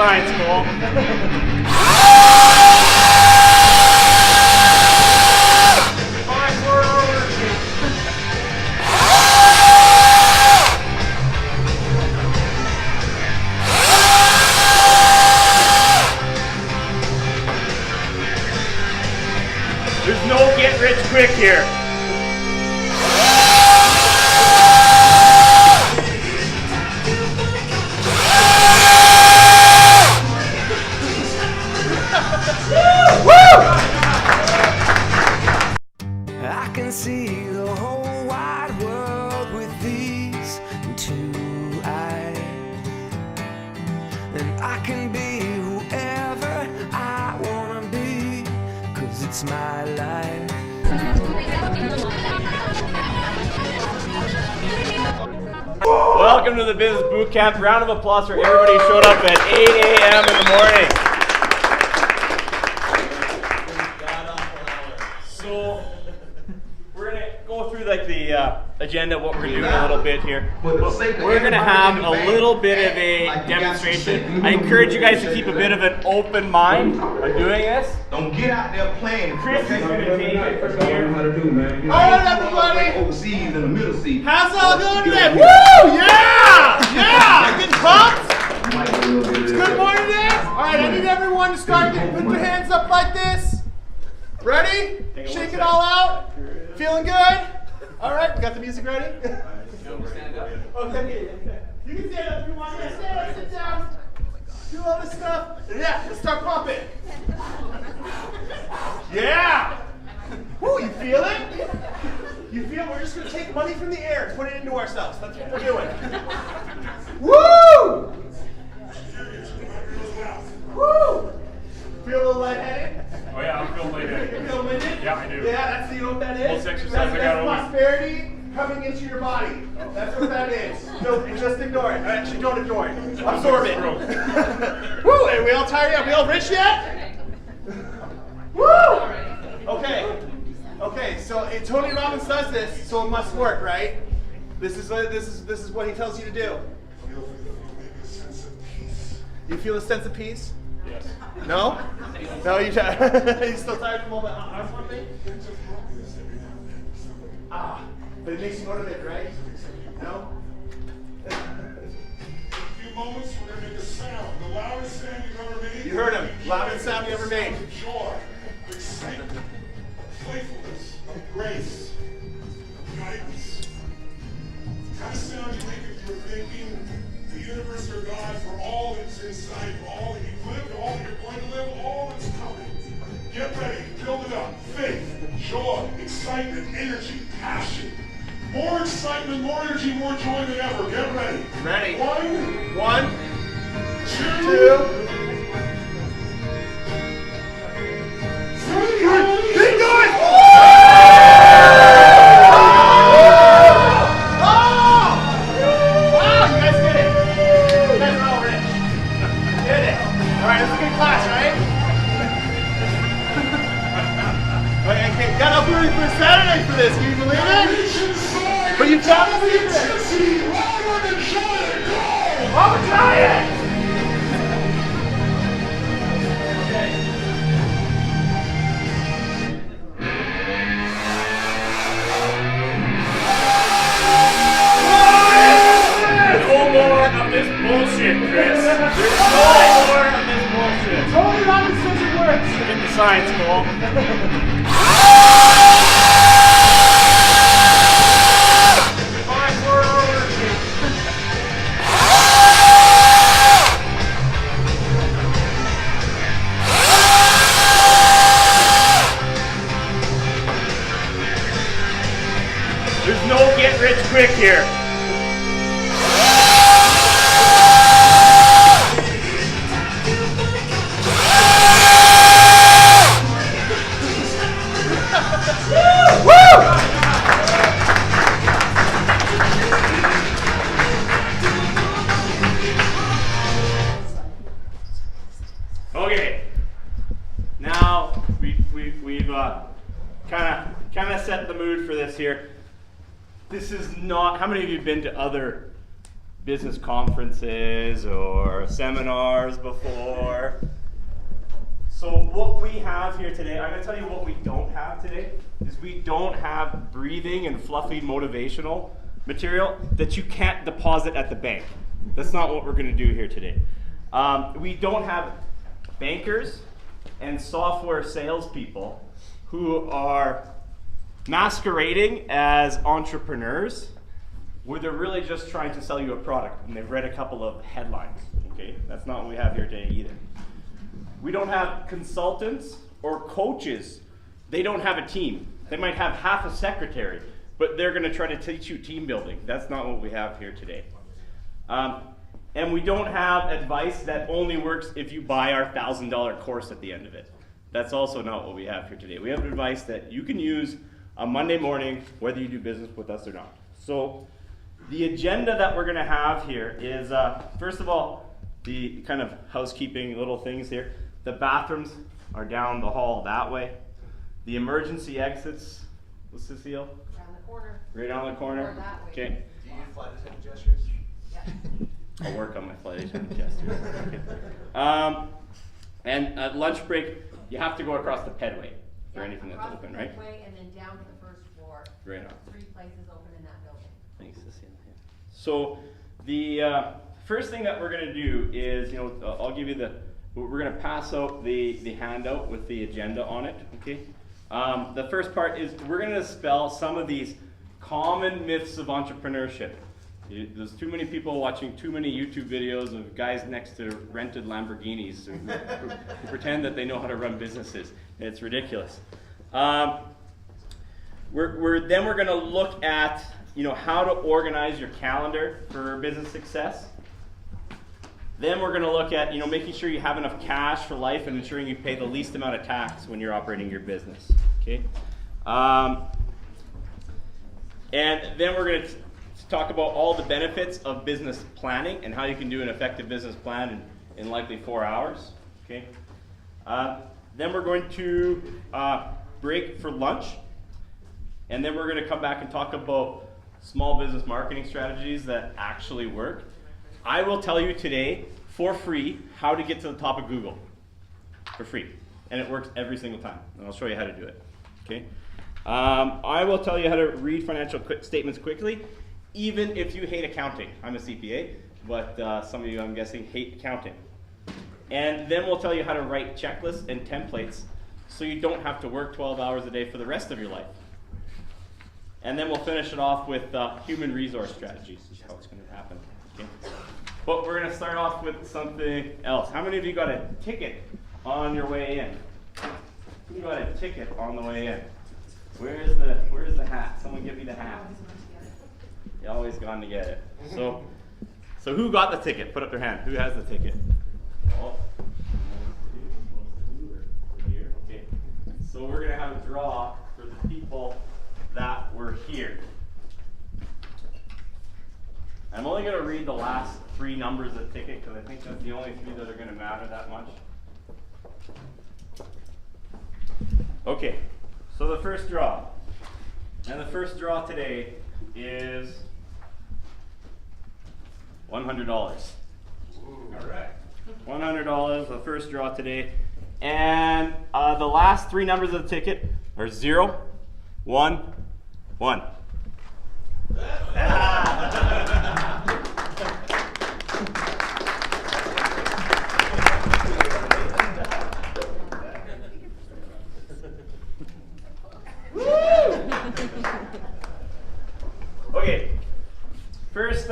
science goal. There's no get rich quick here. I can see the whole wide world with these two eyes, and I can be whoever I wanna be, 'cause it's my life. Welcome to the Business Boot Camp. Round of applause for everybody who showed up at 8 a.m. in the morning. So we're gonna go through like the agenda of what we're doing a little bit here. We're gonna have a little bit of a demonstration. I encourage you guys to keep a bit of an open mind on doing this. Don't get out there playing. Chris is gonna take it from here. All right, everybody. Overseas in the middle seat. How's it all going today? Woo! Yeah! Yeah! Getting pumped? It's good morning day? Alright, I need everyone to start put your hands up like this. Ready? Shake it all out. Feeling good? Alright, we got the music ready? Okay. You can stand up if you want. Yeah, stand up, sit down. Do all this stuff. Yeah, let's start pumping. Yeah! Woo, you feel it? You feel we're just going to take money from the air and put it into ourselves. That's what we're doing. Woo! Woo! Feel a little lightheaded? Oh yeah, I'm feeling lightheaded. You feel lightheaded? Yeah, I do. Yeah, that's, you know what that is? Most exercise that's, I got that's all week. prosperity coming into your body. That's what that is. No, just ignore it. Actually, don't ignore it. Absorb it. Woo! Are we all tired yet? Are we all rich yet? Woo! Okay. Okay, so Tony Robbins does this, so it must work, right? This is what he tells you to do. You feel a sense of peace? Yes. No? No, you still tired from all that arm pumping? Ah, but it makes you motivated, right? No? In a few moments, we're going to make a sound. The loudest sound you've ever made. You heard him. Loudest sound you ever made. Of joy, of excitement, playfulness, of grace, of guidance. The kind of sound you make if you're thanking the universe or God for all that's inside you, all that you've lived, all that you're going to live, all that's coming. Get ready. Build it up. Faith, joy, excitement, energy, passion. More excitement, more energy, more joy than ever. Get ready. Ready. One, two. Keep going! Got up early for Saturday for this, can you believe it? But you got to believe it! I'm a giant! No more of this bullshit, Chris. There's no more of this bullshit. Tony Robbins says it works! Get the science goal. There's no get rich quick here. Okay, now we've kind of set the mood for this here. This is not. How many of you have been to other business conferences or seminars before. So what we have here today, I'm going to tell you what we don't have today, is we don't have breathing and fluffy motivational material that you can't deposit at the bank. That's not what we're going to do here today. We don't have bankers and software salespeople who are masquerading as entrepreneurs where they're really just trying to sell you a product and they've read a couple of headlines. Okay, that's not what we have here today either. We don't have consultants or coaches. They don't have a team. They might have half a secretary, but they're going to try to teach you team building. That's not what we have here today. And we don't have advice that only works if you buy our $1,000 course at the end of it. That's also not what we have here today. We have advice that you can use on Monday morning, whether you do business with us or not. So the agenda that we're going to have here is, first of all, the kind of housekeeping little things here. The bathrooms are down the hall that way. The emergency exits, what's Cecile? Around the corner. Right on the corner? Or that way. Okay. Do you fly the same gestures? Yeah. I'll work on my flight attendant gestures. Okay. And at lunch break, you have to go across the pedway for anything that's open, right? Across the pedway and then down to the first floor. Right on. 3 places open in that building. Thanks, Cecile. Yeah. So the first thing that we're going to do is, I'll give you we're going to pass out the handout with the agenda on it, okay? The first part is we're going to dispel some of these common myths of entrepreneurship. There's too many people watching too many YouTube videos of guys next to rented Lamborghinis who pretend that they know how to run businesses. It's ridiculous. Then we're going to look at how to organize your calendar for business success. Then we're going to look at making sure you have enough cash for life and ensuring you pay the least amount of tax when you're operating your business. Okay. And then we're going to talk about all the benefits of business planning and how you can do an effective business plan in likely 4 hours. Okay. Then we're going to break for lunch, and then we're going to come back and talk about small business marketing strategies that actually work. I will tell you today, for free, how to get to the top of Google. For free. And it works every single time. And I'll show you how to do it. Okay. I will tell you how to read financial statements quickly, even if you hate accounting. I'm a CPA, but some of you, I'm guessing, hate accounting. And then we'll tell you how to write checklists and templates so you don't have to work 12 hours a day for the rest of your life. And then we'll finish it off with human resource strategies. This is how it's going to happen. Okay. But we're going to start off with something else. How many of you got a ticket on your way in? Who got a ticket on the way in? Where's the hat? Someone give me the hat. You always gone to get it. So who got the ticket? Put up their hand. Who has the ticket? Oh. Here. Okay. So we're going to have a draw for the people that were here. I'm only going to read the last 3 numbers of the ticket because I think that's the only 3 that are going to matter that much. Okay, so the first draw. And the first draw today is $100. All right. $100, the first draw today. And the last 3 numbers of the ticket are 0, 1, 1. Okay, first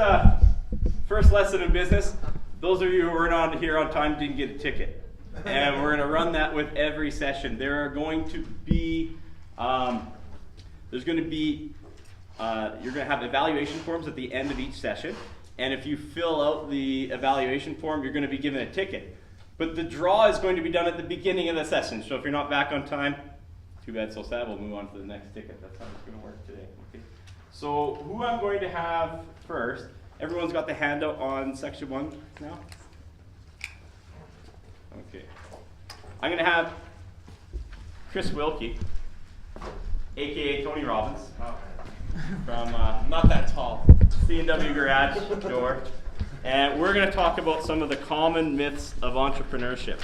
lesson in business. Those of you who weren't on here on time didn't get a ticket. And we're going to run that with every session. There are going to be, you're going to have evaluation forms at the end of each session. And if you fill out the evaluation form, you're going to be given a ticket. But the draw is going to be done at the beginning of the session. So if you're not back on time, too bad, so sad. We'll move on to the next ticket. That's how it's going to work today. Okay. So who I'm going to have first, everyone's got the handout on section 1 now? Okay. I'm going to have Chris Wilkie, a.k.a. Tony Robbins, from not that tall. C&W Garage Door. And we're going to talk about some of the common myths of entrepreneurship.